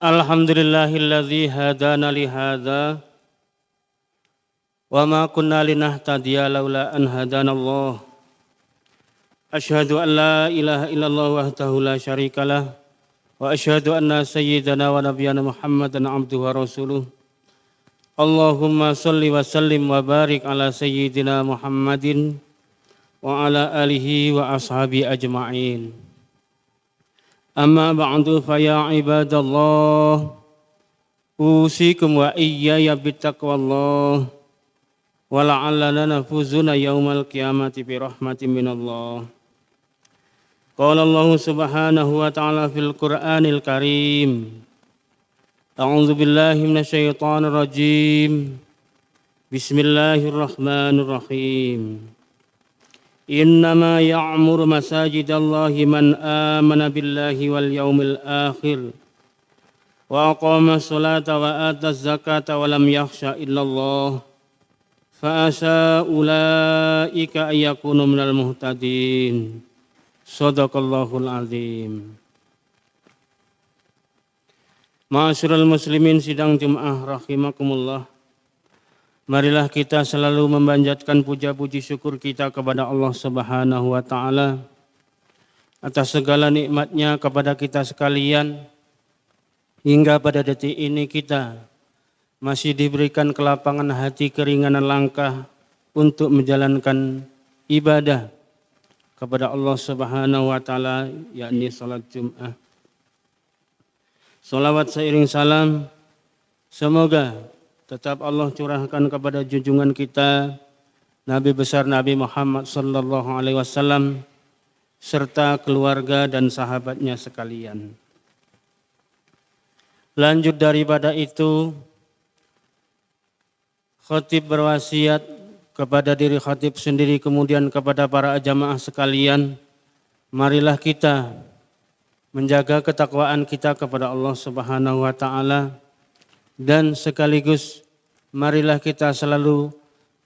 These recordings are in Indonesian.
Alhamdulillahilladzi hadana li hadza wa ma kunna linahtadiya laula an hadanallah. Asyhadu an la ilaha illallah wahdahu la syarikalah wa asyhadu anna sayyidana wa nabiyyana Muhammadan abduhu wa rasuluh. Allahumma shalli wa sallim wa barik ala sayyidina Muhammadin wa ala alihi wa ashabi ajma'in. Amma ba'du fa ya ibadallah usikum wa iyaya bittaqwallah wa la'allana nafuzuna yaumal qiyamati bi rahmatin minallah. Qala Allah subhanahu wa ta'ala fil Qur'anil Karim. A'udzu billahi minasyaitonir rajim. Bismillahirrahmanirrahim. Innama ya'muru masajidallahi man amana billahi wal yaumil akhir wa aqama sholata wa ata zakata wa lam yakhsha illallah fa asa ulaika ayyakunu minal muhtadin. Shadaqallahul azim. Ma'asyiral muslimin sidang Jumat rahimakumullah. Marilah kita selalu memanjatkan puja-puji syukur kita kepada Allah Subhanahu wa Ta'ala atas segala nikmatnya kepada kita sekalian, hingga pada detik ini kita masih diberikan kelapangan hati, keringanan langkah untuk menjalankan ibadah kepada Allah Subhanahu wa Ta'ala, yakni salat Jumat. Salawat seiring salam semoga tetap Allah curahkan kepada junjungan kita Nabi besar Nabi Muhammad sallallahu alaihi wasallam serta keluarga dan sahabatnya sekalian. Lanjut daripada itu, khatib berwasiat kepada diri khatib sendiri kemudian kepada para jamaah sekalian, marilah kita menjaga ketakwaan kita kepada Allah Subhanahu wa Ta'ala. Dan sekaligus marilah kita selalu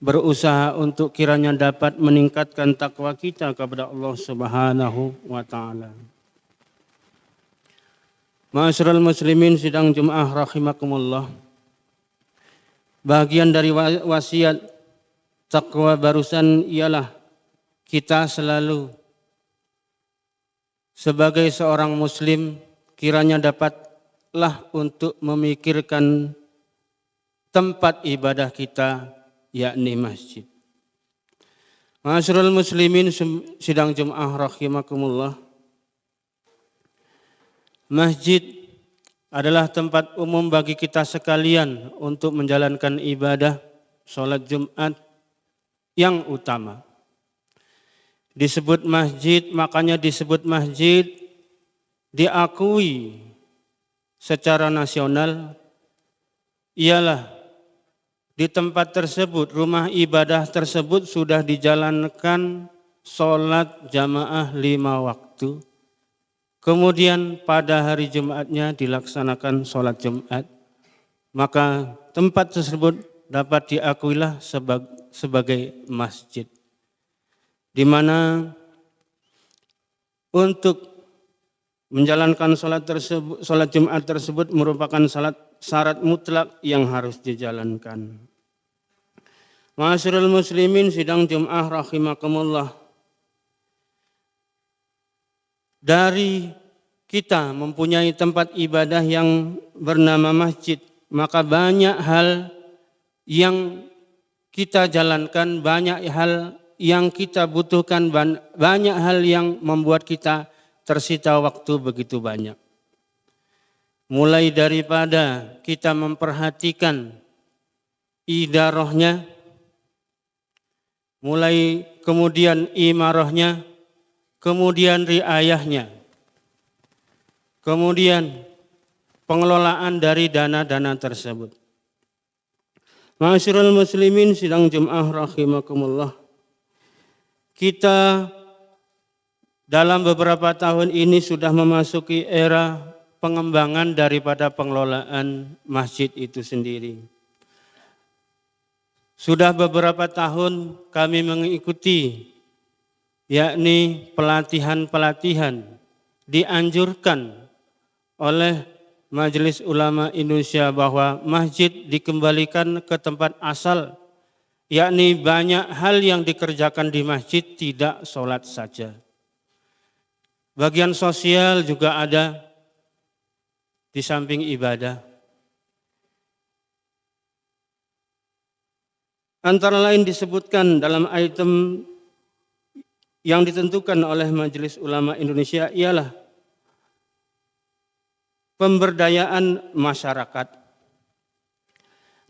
berusaha untuk kiranya dapat meningkatkan takwa kita kepada Allah Subhanahu wa Ta'ala. Ma'asyiral muslimin sidang Jumat rahimakumullah. Bagian dari wasiat takwa barusan ialah kita selalu sebagai seorang muslim kiranya dapatlah untuk memikirkan tempat ibadah kita, yakni masjid. Ma'asyiral muslimin sidang Jumat rahimakumullah. Masjid adalah tempat umum bagi kita sekalian untuk menjalankan ibadah salat Jumat yang utama. Disebut masjid, makanya disebut masjid diakui secara nasional ialah di tempat tersebut, rumah ibadah tersebut sudah dijalankan sholat jamaah 5 waktu. Kemudian pada hari Jumatnya dilaksanakan sholat Jumat. Maka tempat tersebut dapat diakuilah sebagai masjid. Di mana untuk menjalankan sholat Jumat tersebut merupakan syarat mutlak yang harus dijalankan. Ma'asyiral muslimin sidang Jumat rahimakumullah. Dari kita mempunyai tempat ibadah yang bernama masjid, maka banyak hal yang kita jalankan, banyak hal yang kita butuhkan, banyak hal yang membuat kita tersita waktu begitu banyak. Mulai daripada kita memperhatikan idarahnya, mulai kemudian imarahnya, kemudian riayahnya, kemudian pengelolaan dari dana-dana tersebut. Ma'asyiral muslimin sidang Jumat rahimakumullah. Kita dalam beberapa tahun ini sudah memasuki era pengembangan daripada pengelolaan masjid itu sendiri. Sudah beberapa tahun kami mengikuti, yakni pelatihan-pelatihan dianjurkan oleh Majelis Ulama Indonesia bahwa masjid dikembalikan ke tempat asal, yakni banyak hal yang dikerjakan di masjid, tidak sholat saja. Bagian sosial juga ada di samping ibadah. Antara lain disebutkan dalam item yang ditentukan oleh Majelis Ulama Indonesia ialah pemberdayaan masyarakat.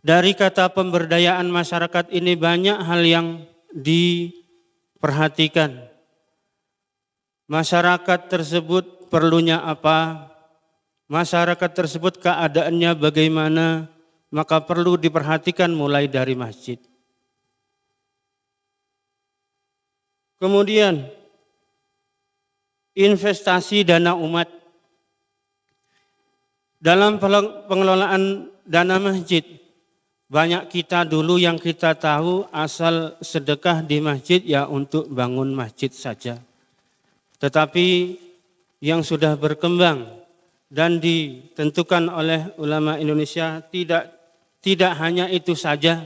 Dari kata pemberdayaan masyarakat ini banyak hal yang diperhatikan. Masyarakat tersebut perlunya apa? Masyarakat tersebut keadaannya bagaimana? Maka perlu diperhatikan mulai dari masjid. Kemudian investasi dana umat. Dalam pengelolaan dana masjid, banyak kita dulu yang kita tahu asal sedekah di masjid ya untuk bangun masjid saja. Tetapi yang sudah berkembang dan ditentukan oleh ulama Indonesia tidak hanya itu saja.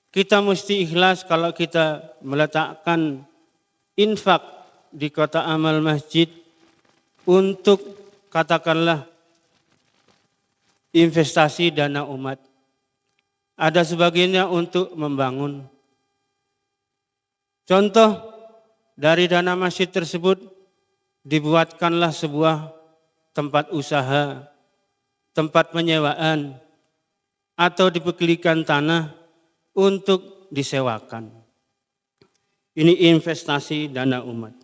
Kita mesti ikhlas kalau kita meletakkan infak di kota amal masjid untuk katakanlah investasi dana umat. Ada sebagiannya untuk membangun. Contoh dari dana masjid tersebut dibuatkanlah sebuah tempat usaha, tempat penyewaan, atau dibelikan tanah untuk disewakan. Ini investasi dana umat.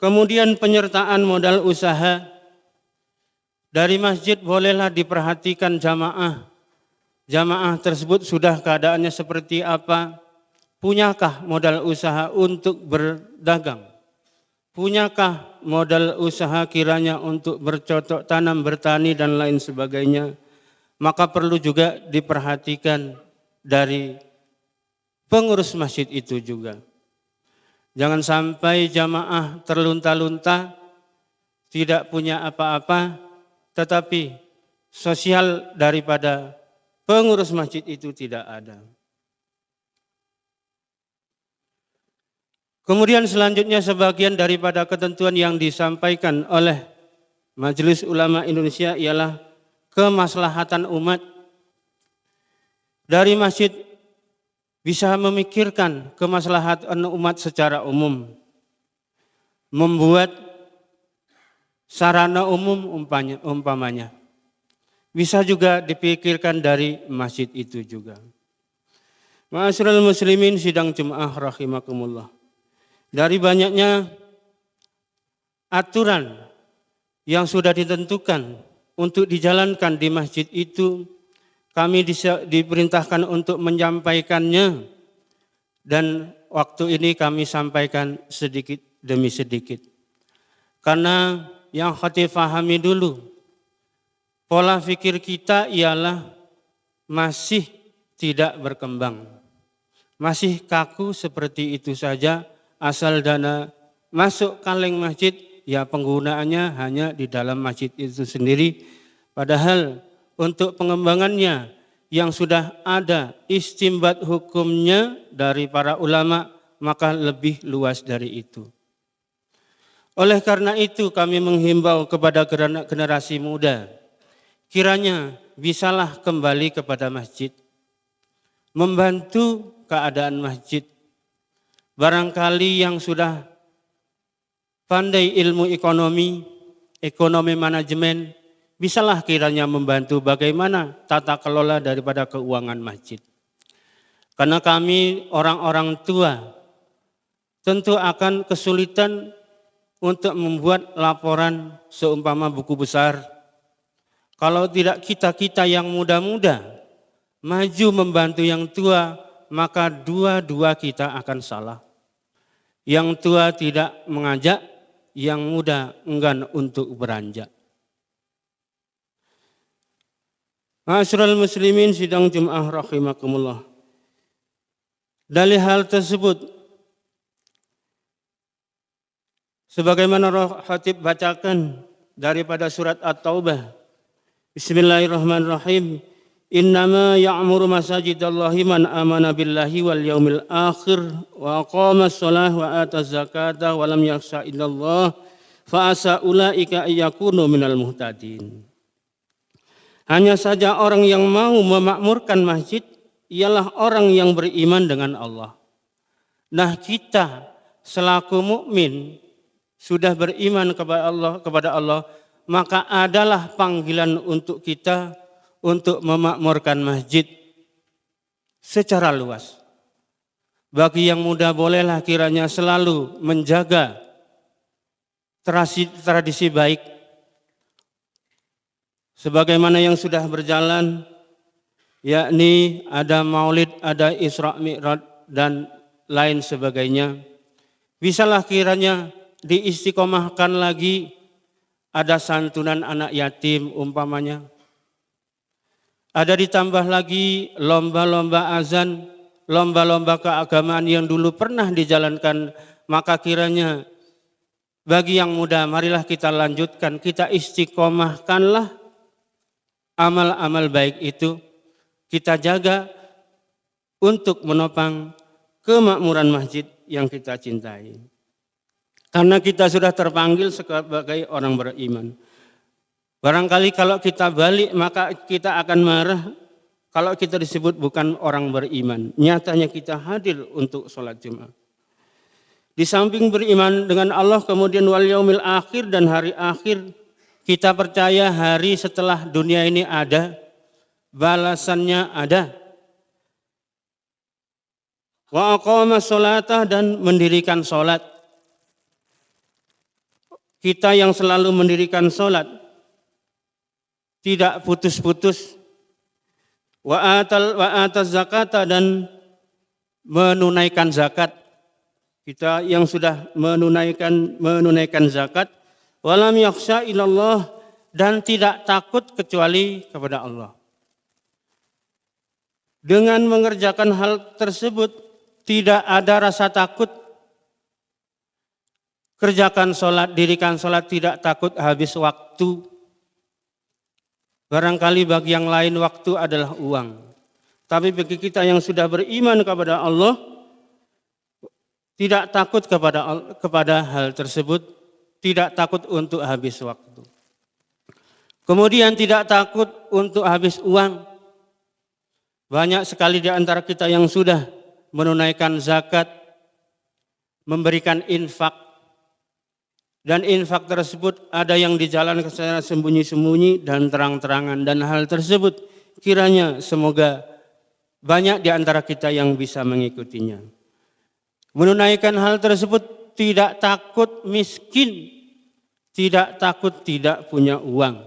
Kemudian penyertaan modal usaha. Dari masjid bolehlah diperhatikan jamaah. Jamaah tersebut sudah keadaannya seperti apa? Punyakah modal usaha untuk berdagang? Punyakah modal usaha kiranya untuk bercocok tanam, bertani dan lain sebagainya? Maka perlu juga diperhatikan dari pengurus masjid itu juga. Jangan sampai jamaah terlunta-lunta, tidak punya apa-apa, tetapi sosial daripada pengurus masjid itu tidak ada. Kemudian selanjutnya sebagian daripada ketentuan yang disampaikan oleh Majelis Ulama Indonesia ialah kemaslahatan umat. Dari masjid bisa memikirkan kemaslahatan umat secara umum. Membuat sarana umum umpamanya. Bisa juga dipikirkan dari masjid itu juga. Ma'asyiral muslimin sidang Jumat rahimakumullah. Dari banyaknya aturan yang sudah ditentukan untuk dijalankan di masjid itu, kami diperintahkan untuk menyampaikannya dan waktu ini kami sampaikan sedikit demi sedikit. Karena yang khatib fahami dulu, pola pikir kita ialah masih tidak berkembang. Masih kaku seperti itu saja, asal dana masuk kaleng masjid, ya penggunaannya hanya di dalam masjid itu sendiri. Padahal untuk pengembangannya yang sudah ada istimbat hukumnya dari para ulama, maka lebih luas dari itu. Oleh karena itu kami menghimbau kepada generasi muda, kiranya bisalah kembali kepada masjid, membantu keadaan masjid. Barangkali yang sudah pandai ilmu ekonomi manajemen, bisalah kiranya membantu bagaimana tata kelola daripada keuangan masjid. Karena kami orang-orang tua tentu akan kesulitan untuk membuat laporan seumpama buku besar. Kalau tidak kita yang muda-muda maju membantu yang tua, maka dua-dua kita akan salah. Yang tua tidak mengajak, yang muda enggan untuk beranjak. Ma'asyiral muslimin sidang Jumat rahimakumullah. Dari hal tersebut, sebagaimana Roh Khatib bacakan daripada surat At-Taubah. Bismillahirrahmanirrahim. Innama ya'muru masajidallahi man amana billahi wal yaumil akhir wa aqamas shalah wa ataz zakata wa lam yakhsha illallah fa asa ulaika ayyakunu minal muhtadin. Hanya saja orang yang mau memakmurkan masjid ialah orang yang beriman dengan Allah. Nah, kita selaku mukmin sudah beriman kepada Allah, maka adalah panggilan untuk kita untuk memakmurkan masjid secara luas. Bagi yang muda bolehlah kiranya selalu menjaga tradisi baik sebagaimana yang sudah berjalan, yakni ada maulid, ada Isra Mi'raj dan lain sebagainya. Bisalah kiranya diistiqomahkan lagi, ada santunan anak yatim umpamanya. Ada ditambah lagi lomba-lomba azan, lomba-lomba keagamaan yang dulu pernah dijalankan, maka kiranya bagi yang muda marilah kita lanjutkan, kita istiqomahkanlah amal-amal baik itu, kita jaga untuk menopang kemakmuran masjid yang kita cintai. Karena kita sudah terpanggil sebagai orang beriman. Barangkali kalau kita balik maka kita akan marah kalau kita disebut bukan orang beriman. Nyatanya kita hadir untuk sholat Jumat. Di samping beriman dengan Allah, kemudian wal yaumil akhir dan hari akhir, kita percaya hari setelah dunia ini ada, balasannya ada. Wa aqama sholata dan mendirikan sholat. Kita yang selalu mendirikan sholat, tidak putus-putus. Wa ataz zakata dan menunaikan zakat. Kita yang sudah menunaikan zakat, walam yakhsha ilallah dan tidak takut kecuali kepada Allah. Dengan mengerjakan hal tersebut tidak ada rasa takut. Kerjakan sholat, dirikan sholat, tidak takut habis waktu. Barangkali bagi yang lain waktu adalah uang. Tapi bagi kita yang sudah beriman kepada Allah, tidak takut kepada hal tersebut, tidak takut untuk habis waktu. Kemudian tidak takut untuk habis uang. Banyak sekali di antara kita yang sudah menunaikan zakat, memberikan infak. Dan infak tersebut ada yang dijalankan secara sembunyi-sembunyi dan terang-terangan. Dan hal tersebut kiranya semoga banyak di antara kita yang bisa mengikutinya. Menunaikan hal tersebut tidak takut miskin, tidak takut tidak punya uang.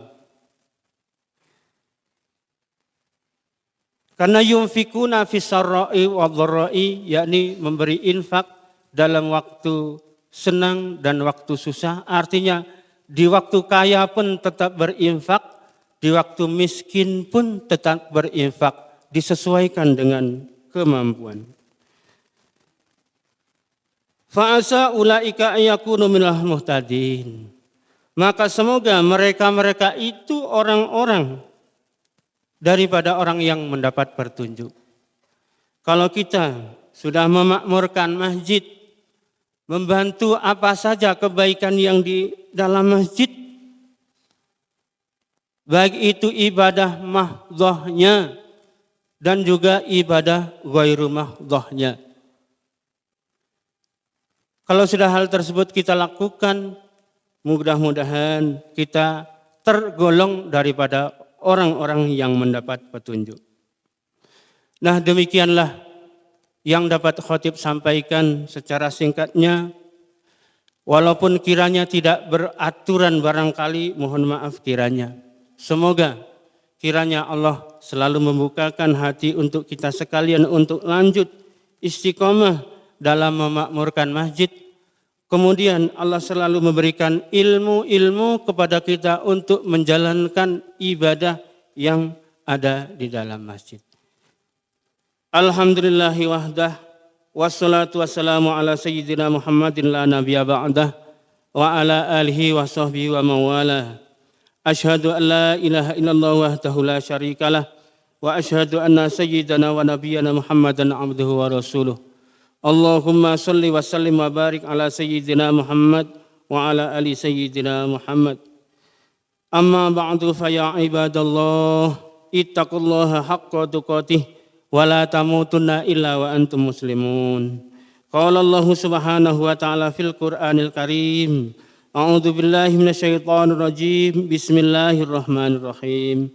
Karena yunfikuna fis-sarra'i wadh-dharra'i, yakni memberi infak dalam waktu senang dan waktu susah. Artinya di waktu kaya pun tetap berinfak, di waktu miskin pun tetap berinfak, disesuaikan dengan kemampuan. Fa'asa ulaika ayyakunu minal muhtadin. Maka semoga mereka-mereka itu orang-orang daripada orang yang mendapat petunjuk. Kalau kita sudah memakmurkan masjid, membantu apa saja kebaikan yang di dalam masjid, baik itu ibadah mahdhahnya dan juga ibadah ghairu mahdhahnya. Kalau sudah hal tersebut kita lakukan, mudah-mudahan kita tergolong daripada orang-orang yang mendapat petunjuk. Nah, demikianlah yang dapat khatib sampaikan secara singkatnya. Walaupun kiranya tidak beraturan barangkali, mohon maaf kiranya. Semoga kiranya Allah selalu membukakan hati untuk kita sekalian untuk lanjut istiqomah dalam memakmurkan masjid. Kemudian Allah selalu memberikan ilmu-ilmu kepada kita untuk menjalankan ibadah yang ada di dalam masjid. Alhamdulillahi wahdah, wassalatu wassalamu ala sayyidina Muhammadin la nabiyya ba'dah. وعلى آله وصحبه ومن والاه. أشهد أن لا إله إلا الله وحده لا شريك له وأشهد أن سيدنا ونبينا محمدا عبده ورسوله. اللهم صل وسلم وبارك على سيدنا محمد وعلى آل سيدنا محمد. أما بعد فيا عباد الله اتقوا الله حق تقاته ولا تموتن إلا وأنتم مسلمون. قال الله سبحانه وتعالى في القرآن الكريم أعوذ بالله من الشيطان الرجيم بسم الله الرحمن الرحيم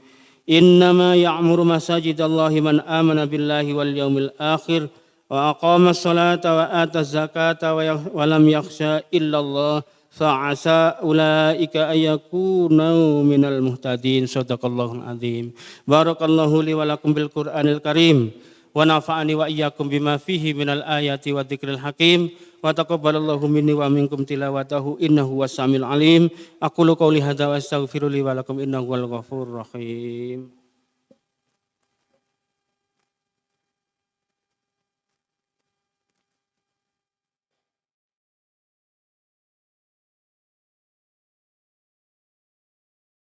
إنما يعمر مساجد الله من آمن بالله واليوم الآخر وأقام الصلاة وآتى الزكاة ولم يخشى إلا الله فعسى أولئك أن يكونوا من المهتدين. صدق الله العظيم. بارك الله لي ولكم بالقرآن الكريم ونفعني وإياكم بما فيه من الآيات والذكر الحكيم وتقبل الله مني ومنكم تلاوته إنه هو السميع العليم. أقول قولي هذا وأستغفر لي ولكم إنه هو الغفور الرحيم.